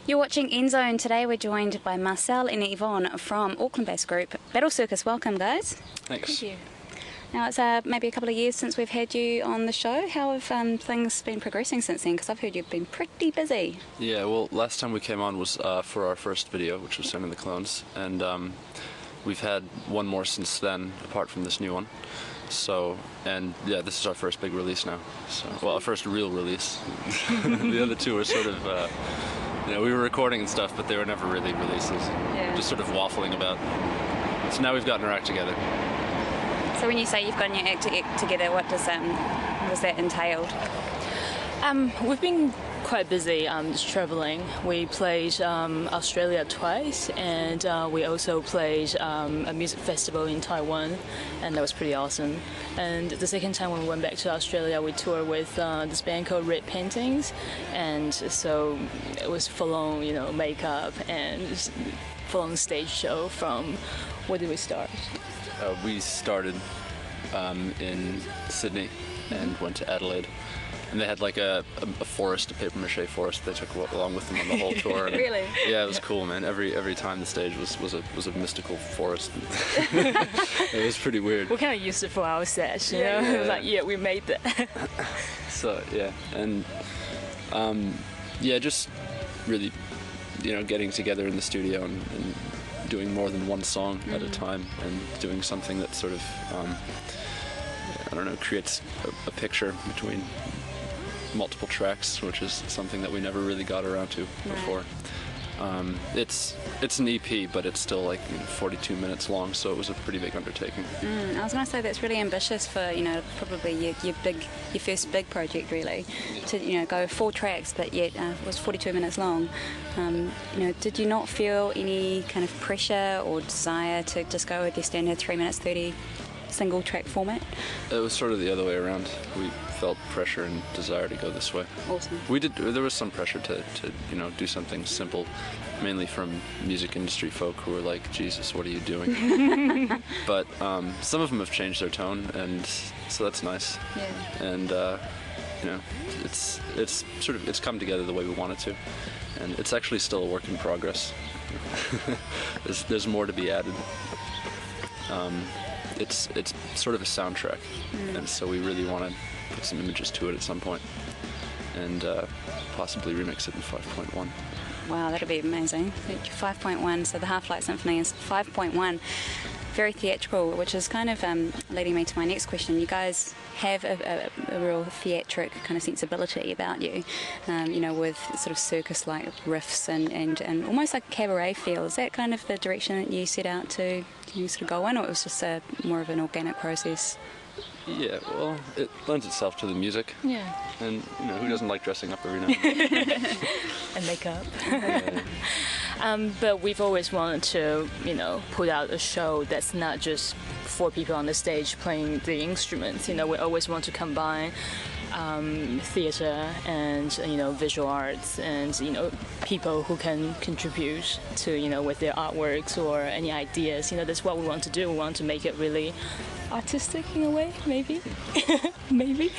You're watching NZOWN. Today we're joined by Marcel and Yvonne from Auckland-based group Battlecircus. Welcome, guys. Thanks. Thank you. Now it's maybe a couple of years since we've had you on the show. How have things been progressing since then? Because I've heard you've been pretty busy. Yeah, well, last time we came on was for our first video, which was Sending the Clones, and we've had one more since then, apart from this new one. So, and yeah, this is our first big release now. So, well, our first real release. The other two were sort of, we were recording and stuff, but they were never really releases. Yeah. Just sort of waffling about. So now we've gotten our act together. So when you say you've gotten your act together, what does that entailed? We've been quite busy just traveling. We played Australia twice, and we also played a music festival in Taiwan, and that was pretty awesome. And the second time when we went back to Australia, we toured with this band called Red Paintings, and so it was full-on, makeup and full-on stage show from. Where did we start? We started in Sydney and went to Adelaide. And they had like a forest, a papier-mâché forest they took along with them on the whole tour. And really? Yeah, it was cool, man. Every time the stage was a mystical forest. It was pretty weird. We kind of used it for our set, you know? Yeah. It was like, yeah, we made that. So, yeah. And, just really, getting together in the studio and doing more than one song at a time and doing something that sort of, creates a picture between multiple tracks, which is something that we never really got around to before. It's an EP, but it's still like 42 minutes long, so it was a pretty big undertaking. I was going to say that's really ambitious for probably your first big project, really, to go 4 tracks, but yet it was 42 minutes long. Did you not feel any kind of pressure or desire to just go with your standard 3 minutes 30 single track format? It was sort of the other way around. We felt pressure and desire to go this way. Awesome. There was some pressure to do something simple, mainly from music industry folk who were like, Jesus, what are you doing? But some of them have changed their tone, and so that's nice. Yeah. And it's come together the way we want it to, and it's actually still a work in progress. There's more to be added. It's sort of a soundtrack, and so we really want to put some images to it at some point, and possibly remix it in 5.1. Wow, that'd be amazing. 5.1, so the Half-Light Symphony is 5.1. Very theatrical, which is kind of leading me to my next question. You guys have a real theatric kind of sensibility about you, with sort of circus-like riffs and almost like a cabaret feel. Is that kind of the direction that you set out to sort of go in, or it was just more of an organic process? Yeah, well, it lends itself to the music. Yeah. And, who doesn't like dressing up every now and then? And makeup. Yeah. But we've always wanted to, put out a show that's not just 4 people on the stage playing the instruments. We always want to combine theatre and, visual arts and, people who can contribute to, with their artworks or any ideas. That's what we want to do. We want to make it really artistic in a way, maybe. Maybe.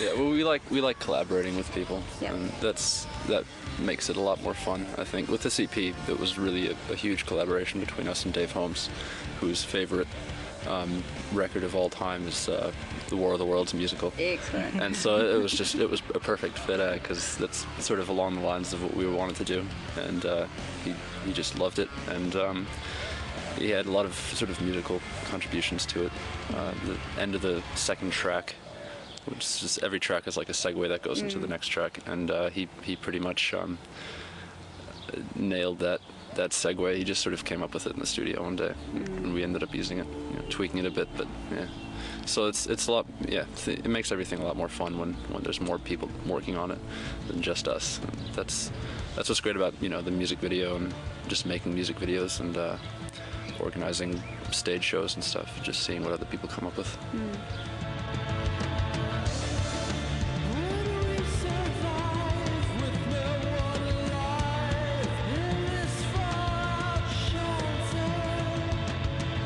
Yeah, well, we like collaborating with people, Yep. and that makes it a lot more fun. I think with this EP, it was really a huge collaboration between us and Dave Holmes, whose favorite record of all time is The War of the Worlds musical. Excellent. And so it was a perfect fit, because that's sort of along the lines of what we wanted to do, and he just loved it, and he had a lot of sort of musical contributions to it. The end of the second track, which is just every track is like a segue that goes into the next track, and he pretty much nailed that segue. He just sort of came up with it in the studio one day, and we ended up using it, tweaking it a bit, but yeah. So it's a lot, it makes everything a lot more fun when there's more people working on it than just us. That's what's great about the music video and just making music videos and organizing stage shows and stuff, just seeing what other people come up with.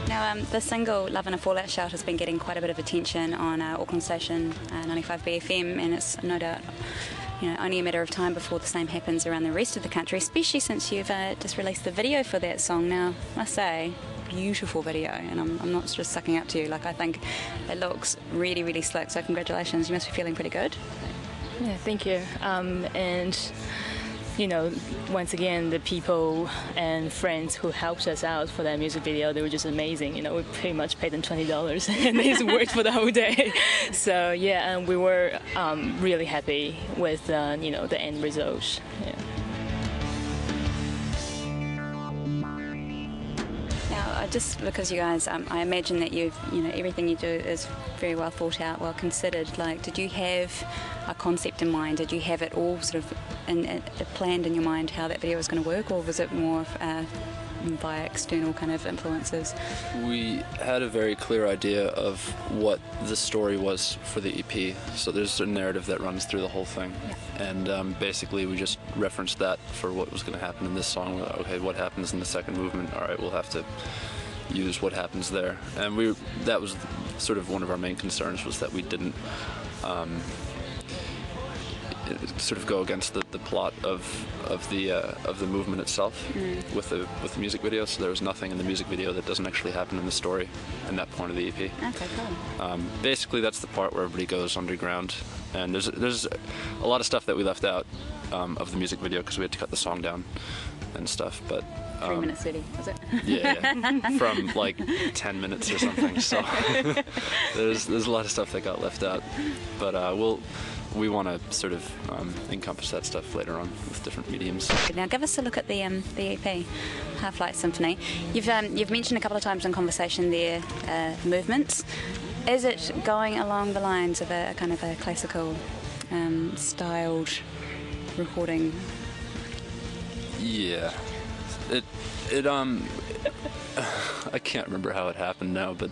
Now, the single Love in a Fallout Shout has been getting quite a bit of attention on Auckland station 95 BFM, and it's no doubt only a matter of time before the same happens around the rest of the country, especially since you've just released the video for that song. Now, I must say, beautiful video, and I'm not just sucking up to you. Like, I think it looks really, really slick, so congratulations. You must be feeling pretty good. Yeah, thank you. And once again, the people and friends who helped us out for that music video, they were just amazing. We pretty much paid them $20 and they worked for the whole day. So yeah, and we were really happy with the end result. Yeah. Now, just because you guys, I imagine that everything you do is very well thought out, well considered. Like, did you have a concept in mind? Did you have it all sort of planned in your mind how that video was going to work, or was it more via external kind of influences? We had a very clear idea of what the story was for the EP. So there's a narrative that runs through the whole thing. Yeah. And basically we just referenced that for what was going to happen in this song. Okay, what happens in the second movement? All right, we'll have to use what happens there. And that was sort of one of our main concerns, was that we didn't sort of go against the plot of the movement itself with the music video. So there was nothing in the music video that doesn't actually happen in the story in that point of the EP. Okay, cool. Basically, that's the part where everybody goes underground, and there's a lot of stuff that we left out of the music video because we had to cut the song down and stuff. But 3 minutes 30, was it? Yeah, from like 10 minutes or something. So there's a lot of stuff that got left out, but we want to sort of encompass that stuff later on with different mediums. Now give us a look at the EP, Half-Light Symphony. You've mentioned a couple of times in conversation there movements. Is it going along the lines of a kind of a classical styled recording? Yeah. It I can't remember how it happened now, but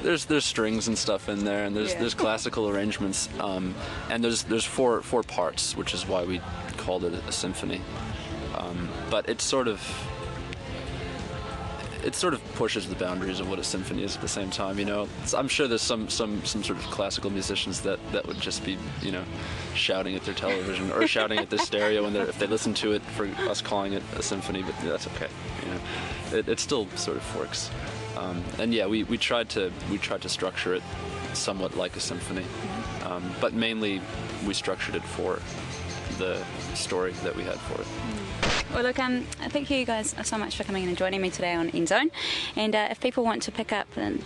there's strings and stuff in there, and there's classical arrangements, and there's four parts, which is why we called it a symphony. But it sort of pushes the boundaries of what a symphony is at the same time. I'm sure there's some sort of classical musicians that would just be shouting at their television or shouting at their stereo, and if they listen to it for us calling it a symphony, but that's okay. It still sort of works. And yeah, we tried to structure it somewhat like a symphony, but mainly we structured it for the story that we had for it. Well, look, thank you guys so much for coming in and joining me today on NZOWN. And if people want to pick up the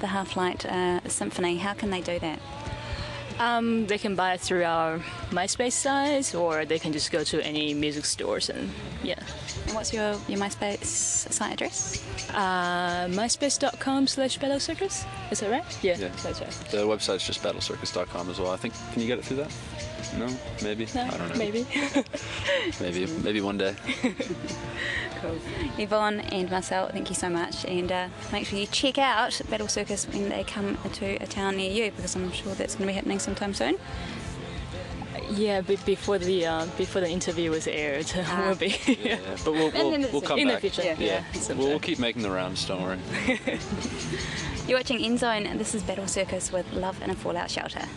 Half-Light Symphony, how can they do that? They can buy it through our MySpace site, or they can just go to any music stores and yeah. And what's your MySpace site address? myspace.com/Battlecircus. Is that right? Yeah, that's right. The website's just battlecircus.com as well. I think. Can you get it through that? No, maybe. No, I don't know. Maybe. maybe one day. Cool. Yvonne and Marcel, thank you so much, and make sure you check out Battlecircus when they come to a town near you, because I'm sure that's going to be happening sometime soon. Yeah, before the interview was aired, we'll be. Yeah, but we'll come in back. the future. Yeah. We'll keep making the rounds. Don't worry. You're watching NZOWN, and this is Battlecircus with Love in a Fallout Shelter.